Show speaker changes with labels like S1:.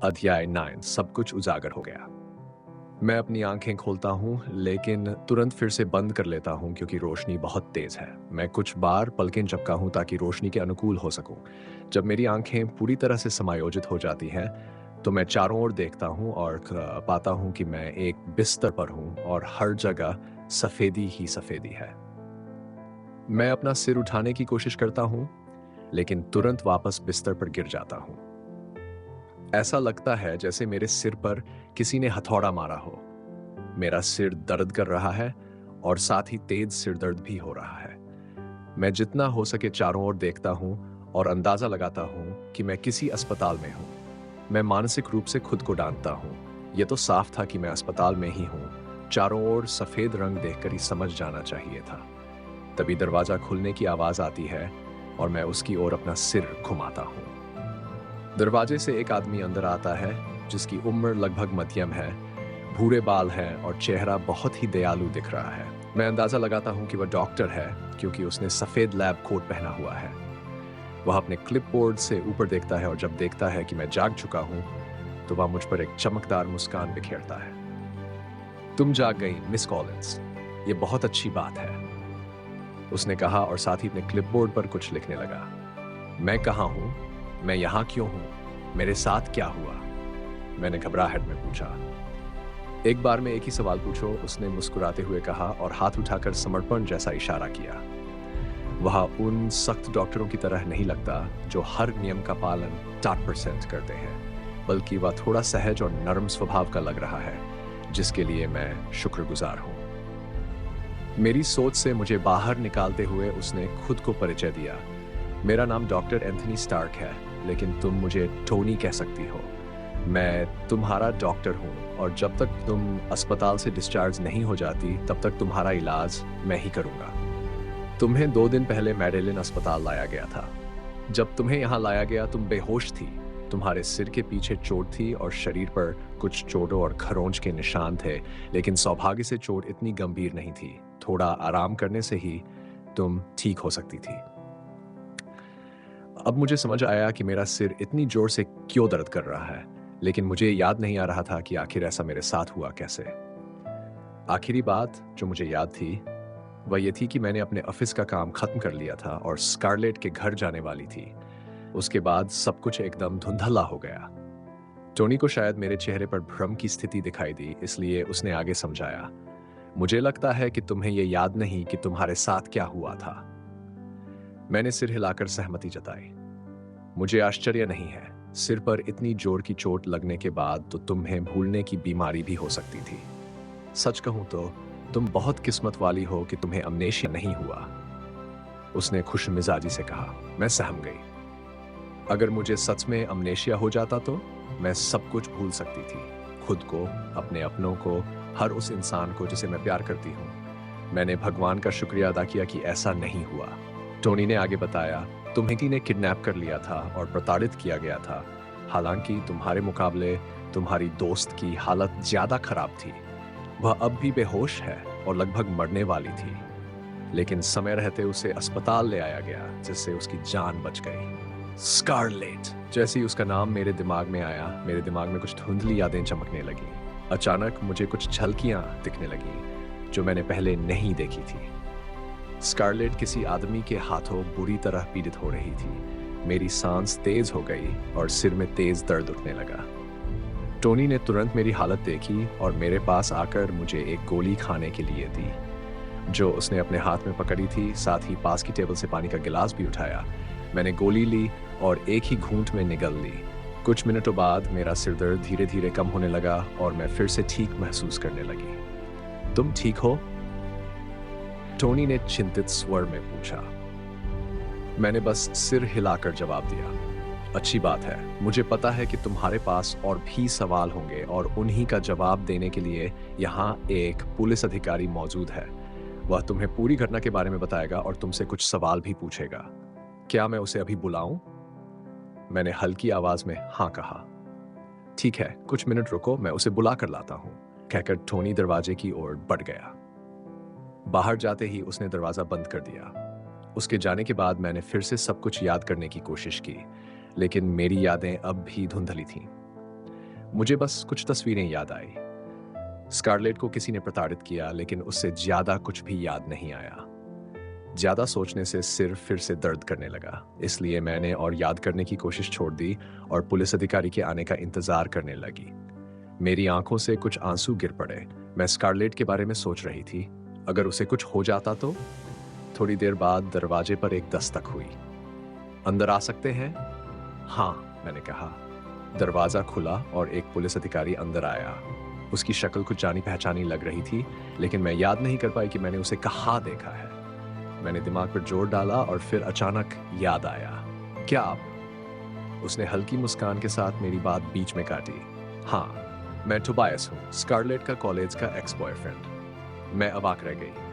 S1: अध्याय 9 सब कुछ उजागर हो गया। मैं अपनी आंखें खोलता हूँ लेकिन तुरंत फिर से बंद कर लेता हूँ क्योंकि रोशनी बहुत तेज है। मैं कुछ बार पलकें झपका हूँ ताकि रोशनी के अनुकूल हो सकूं। जब मेरी आंखें पूरी तरह से समायोजित हो जाती हैं तो मैं चारों ओर देखता हूँ और पाता हूँ कि मैं एक बिस्तर पर हूँ और हर जगह सफेदी ही सफेदी है। मैं अपना सिर उठाने की कोशिश करता हूँ लेकिन तुरंत वापस बिस्तर पर गिर जाता हूँ। ऐसा लगता है जैसे मेरे सिर पर किसी ने हथौड़ा मारा हो। मेरा सिर दर्द कर रहा है और साथ ही तेज सिर दर्द भी हो रहा है। मैं जितना हो सके चारों ओर देखता हूं और अंदाजा लगाता हूं कि मैं किसी अस्पताल में हूं। मैं मानसिक रूप से खुद को डांटता हूं। यह तो साफ था कि मैं अस्पताल में ही हूं। चारों ओर सफेद रंग देखकर ही समझ जाना चाहिए था। तभी दरवाजा खुलने की आवाज आती है और मैं उसकी ओर अपना सिर घुमाता हूं। दरवाजे से एक आदमी अंदर आता है जिसकी उम्र लगभग मध्यम है, भूरे बाल हैं और चेहरा बहुत ही दयालु दिख रहा है। मैं अंदाजा लगाता हूं कि वह डॉक्टर है क्योंकि उसने सफेद लैब कोट पहना हुआ है। वह अपने क्लिपबोर्ड से ऊपर देखता है और जब देखता है कि मैं जाग चुका हूं तो वह मुझ पर एक चमकदार मुस्कान बिखेरता है। तुम जाग गई मिस कॉलिंस, ये बहुत अच्छी बात है, उसने कहा और साथ ही अपने क्लिपबोर्ड पर कुछ लिखने लगा। मैं कहाँ हूं? मैं यहाँ क्यों हूं? मेरे साथ क्या हुआ? मैंने घबराहट में पूछा। एक बार में एक ही सवाल पूछो, उसने मुस्कुराते हुए कहा और हाथ उठाकर समर्पण जैसा इशारा किया। वह उन सख्त डॉक्टरों की तरह नहीं लगता जो हर नियम का पालन 60% करते हैं, बल्कि वह थोड़ा सहज और नरम स्वभाव का लग रहा है, जिसके लिए मैं शुक्रगुजार हूं। मेरी सोच से मुझे बाहर निकालते हुए उसने खुद को परिचय दिया। मेरा नाम डॉक्टर एंथनी स्टार्क है, लेकिन तुम मुझे टोनी कह सकती हो। मैं तुम्हारा डॉक्टर हूँ और जब तक तुम अस्पताल से डिस्चार्ज नहीं हो जाती तब तक तुम्हारा इलाज मैं ही करूँगा। तुम्हें 2 दिन पहले मेडेलिन अस्पताल लाया गया था। जब तुम्हें यहाँ लाया गया तुम बेहोश थी। तुम्हारे सिर के पीछे चोट थी और शरीर पर कुछ चोटों और खरोंच के निशान थे, लेकिन सौभाग्य से चोट इतनी गंभीर नहीं थी। थोड़ा आराम करने से ही तुम ठीक हो सकती थी। अब मुझे समझ आया कि मेरा सिर इतनी जोर से क्यों दर्द कर रहा है, लेकिन मुझे याद नहीं आ रहा था कि आखिर ऐसा मेरे साथ हुआ कैसे। आखिरी बात जो मुझे याद थी वह ये थी कि मैंने अपने ऑफिस का काम खत्म कर लिया था और स्कारलेट के घर जाने वाली थी। उसके बाद सब कुछ एकदम धुंधला हो गया। टोनी को शायद मेरे चेहरे पर भ्रम की स्थिति दिखाई दी, इसलिए उसने आगे समझाया। मुझे लगता है कि तुम्हें यह याद नहीं कि तुम्हारे साथ क्या हुआ था। मैंने सिर हिलाकर सहमति जताई। मुझे आश्चर्य नहीं है। सिर पर इतनी जोर की चोट लगने के बाद तो तुम्हें भूलने की बीमारी भी हो सकती थी। सच कहूं तो तुम बहुत किस्मत वाली हो कि तुम्हें अमनेशिया नहीं हुआ, उसने खुश मिजाजी से कहा। मैं सहम गई। अगर मुझे सच में अमनेशिया हो जाता तो मैं सब कुछ भूल सकती थी, खुद को, अपने अपनों को, हर उस इंसान को जिसे मैं प्यार करती हूँ। मैंने भगवान का शुक्रिया अदा किया कि ऐसा नहीं हुआ। टोनी ने आगे बताया, तुम्हें ने किडनैप कर लिया था और प्रताड़ित किया गया था। हालांकि तुम्हारे मुकाबले तुम्हारी दोस्त की हालत ज्यादा खराब थी। वह अब भी बेहोश है और लगभग मरने वाली थी, लेकिन समय रहते उसे अस्पताल ले आया गया जिससे उसकी जान बच गई। स्कारलेट जैसे ही उसका नाम मेरे दिमाग में आया, मेरे दिमाग में कुछ धुंधली यादें चमकने लगी। अचानक मुझे कुछ झलकियां दिखने लगी जो मैंने पहले नहीं देखी थी। स्कारलेट किसी आदमी के हाथों बुरी तरह पीड़ित हो रही थी। मेरी सांस तेज हो गई और सिर में तेज दर्द उठने लगा। टोनी ने तुरंत मेरी हालत देखी और मेरे पास आकर मुझे एक गोली खाने के लिए दी, जो उसने अपने हाथ में पकड़ी थी। साथ ही पास की टेबल से पानी का गिलास भी उठाया। मैंने गोली ली और एक ही घूंट में निगल ली। कुछ मिनटों बाद मेरा सिर दर्द धीरे धीरे कम होने लगा और मैं फिर से ठीक महसूस करने लगी। तुम ठीक हो? टोनी ने चिंतित स्वर में पूछा। मैंने बस सिर हिलाकर जवाब दिया। अच्छी बात है। मुझे पता है कि तुम्हारे पास और भी सवाल होंगे और उन्हीं का जवाब देने के लिए यहाँ एक पुलिस अधिकारी मौजूद है। वह तुम्हें पूरी घटना के बारे में बताएगा और तुमसे कुछ सवाल भी पूछेगा। क्या मैं उसे अभी बुलाऊं? मैंने हल्की आवाज में हाँ कहा। ठीक है, कुछ मिनट रुको, मैं उसे बुला कर लाता हूं, कहकर टोनी दरवाजे की ओर बढ़ गया। बाहर जाते ही उसने दरवाजा बंद कर दिया। उसके जाने के बाद मैंने फिर से सब कुछ याद करने की कोशिश की, लेकिन मेरी यादें अब भी धुंधली थीं। मुझे बस कुछ तस्वीरें याद आई। स्कारलेट को किसी ने प्रताड़ित किया, लेकिन उससे ज्यादा कुछ भी याद नहीं आया। ज्यादा सोचने से सिर फिर से दर्द करने लगा, इसलिए मैंने और याद करने की कोशिश छोड़ दी और पुलिस अधिकारी के आने का इंतजार करने लगी। मेरी आंखों से कुछ आंसू गिर पड़े। मैं स्कारलेट के बारे में सोच रही थी, अगर उसे कुछ हो जाता तो। थोड़ी देर बाद दरवाजे पर एक दस्तक हुई। अंदर आ सकते हैं? हाँ, मैंने कहा। दरवाजा खुला और एक पुलिस अधिकारी अंदर आया। उसकी शक्ल कुछ जानी पहचानी लग रही थी, लेकिन मैं याद नहीं कर पाई कि मैंने उसे कहाँ देखा है। मैंने दिमाग पर जोर डाला और फिर अचानक याद आया। क्या आप? उसने हल्की मुस्कान के साथ मेरी बात बीच में काटी। हाँ, मैं टोबायस हूँ, स्कारलेट का कॉलेज का एक्स बॉयफ्रेंड। मैं अवाक रह गई।